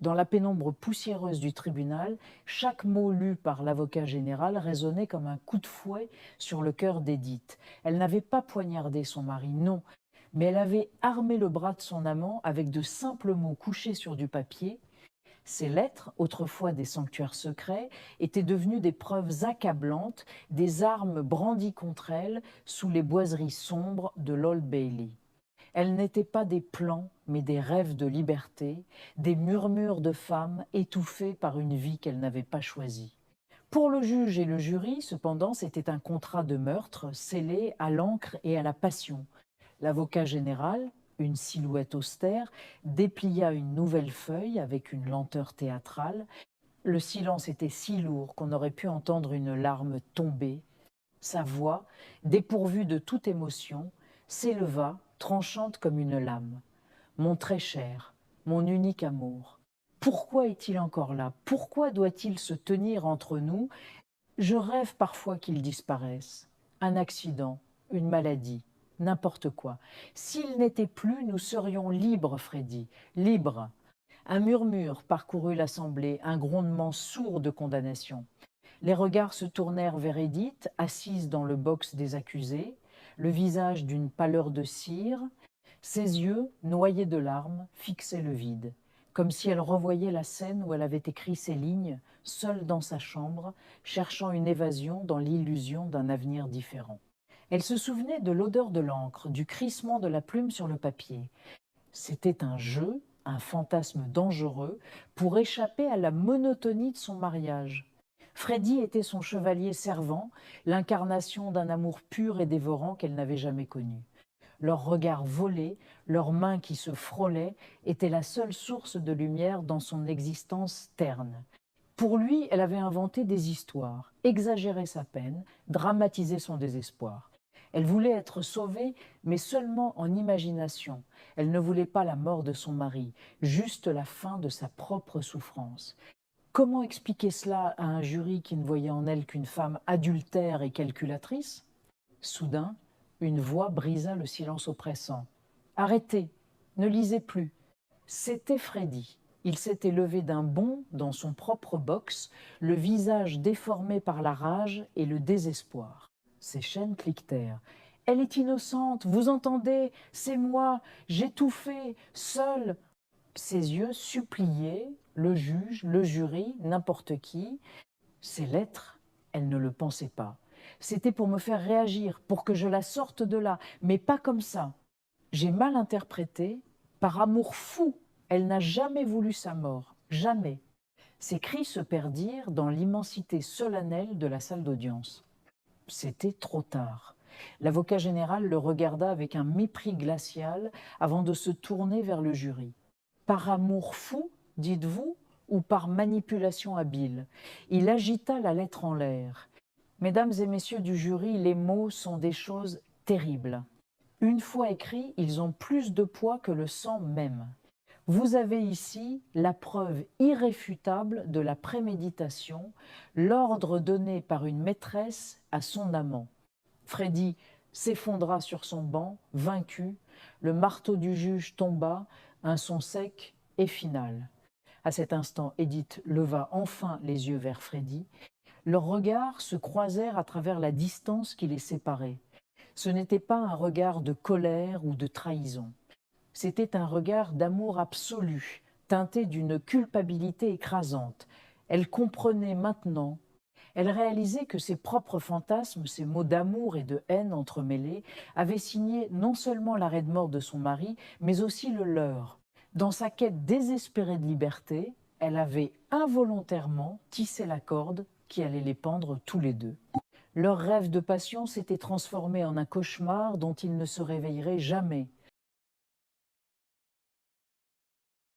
Dans la pénombre poussiéreuse du tribunal, chaque mot lu par l'avocat général résonnait comme un coup de fouet sur le cœur d'Édith. Elle n'avait pas poignardé son mari, non, mais elle avait armé le bras de son amant avec de simples mots couchés sur du papier. Ces lettres, autrefois des sanctuaires secrets, étaient devenues des preuves accablantes, des armes brandies contre elle sous les boiseries sombres de l'Old Bailey. Elles n'étaient pas des plans, mais des rêves de liberté, des murmures de femmes étouffées par une vie qu'elles n'avaient pas choisie. Pour le juge et le jury, cependant, c'était un contrat de meurtre scellé à l'encre et à la passion. L'avocat général, une silhouette austère, déplia une nouvelle feuille avec une lenteur théâtrale. Le silence était si lourd qu'on aurait pu entendre une larme tomber. Sa voix, dépourvue de toute émotion, s'éleva, tranchante comme une lame. Mon très cher, mon unique amour, pourquoi est-il encore là? Pourquoi doit-il se tenir entre nous? Je rêve parfois qu'il disparaisse. Un accident, une maladie, n'importe quoi. S'il n'était plus, nous serions libres, Freddy, libres. Un murmure parcourut l'assemblée, un grondement sourd de condamnation. Les regards se tournèrent vers Édith, assise dans le box des accusés, le visage d'une pâleur de cire. Ses yeux, noyés de larmes, fixaient le vide, comme si elle revoyait la scène où elle avait écrit ces lignes, seule dans sa chambre, cherchant une évasion dans l'illusion d'un avenir différent. Elle se souvenait de l'odeur de l'encre, du crissement de la plume sur le papier. C'était un jeu, un fantasme dangereux, pour échapper à la monotonie de son mariage. Freddy était son chevalier servant, l'incarnation d'un amour pur et dévorant qu'elle n'avait jamais connu. Leurs regards volés, leurs mains qui se frôlaient, étaient la seule source de lumière dans son existence terne. Pour lui, elle avait inventé des histoires, exagéré sa peine, dramatisé son désespoir. Elle voulait être sauvée, mais seulement en imagination. Elle ne voulait pas la mort de son mari, juste la fin de sa propre souffrance. Comment expliquer cela à un jury qui ne voyait en elle qu'une femme adultère et calculatrice? Soudain, une voix brisa le silence oppressant. « Arrêtez, ne lisez plus !» C'était Freddy. Il s'était levé d'un bond dans son propre box, le visage déformé par la rage et le désespoir. Ses chaînes cliquetèrent. « Elle est innocente, vous entendez? C'est moi, j'ai tout fait, seule !» Ses yeux suppliaient le juge, le jury, n'importe qui. Ces lettres, elle ne le pensait pas. C'était pour me faire réagir, pour que je la sorte de là, mais pas comme ça. J'ai mal interprété. Par amour fou, elle n'a jamais voulu sa mort, jamais. Ses cris se perdirent dans l'immensité solennelle de la salle d'audience. C'était trop tard. L'avocat général le regarda avec un mépris glacial avant de se tourner vers le jury. Par amour fou, dites-vous, ou par manipulation habile? Il agita la lettre en l'air. Mesdames et messieurs du jury, les mots sont des choses terribles. Une fois écrits, ils ont plus de poids que le sang même. Vous avez ici la preuve irréfutable de la préméditation, l'ordre donné par une maîtresse à son amant. Freddy s'effondra sur son banc, vaincu. Le marteau du juge tomba, un son sec et final. À cet instant, Édith leva enfin les yeux vers Freddy. Leurs regards se croisèrent à travers la distance qui les séparait. Ce n'était pas un regard de colère ou de trahison. C'était un regard d'amour absolu, teinté d'une culpabilité écrasante. Elle comprenait maintenant. Elle réalisait que ses propres fantasmes, ses mots d'amour et de haine entremêlés, avaient signé non seulement l'arrêt de mort de son mari, mais aussi le leur. Dans sa quête désespérée de liberté, elle avait involontairement tissé la corde qui allait les pendre tous les deux. Leur rêve de passion s'était transformé en un cauchemar dont ils ne se réveilleraient jamais.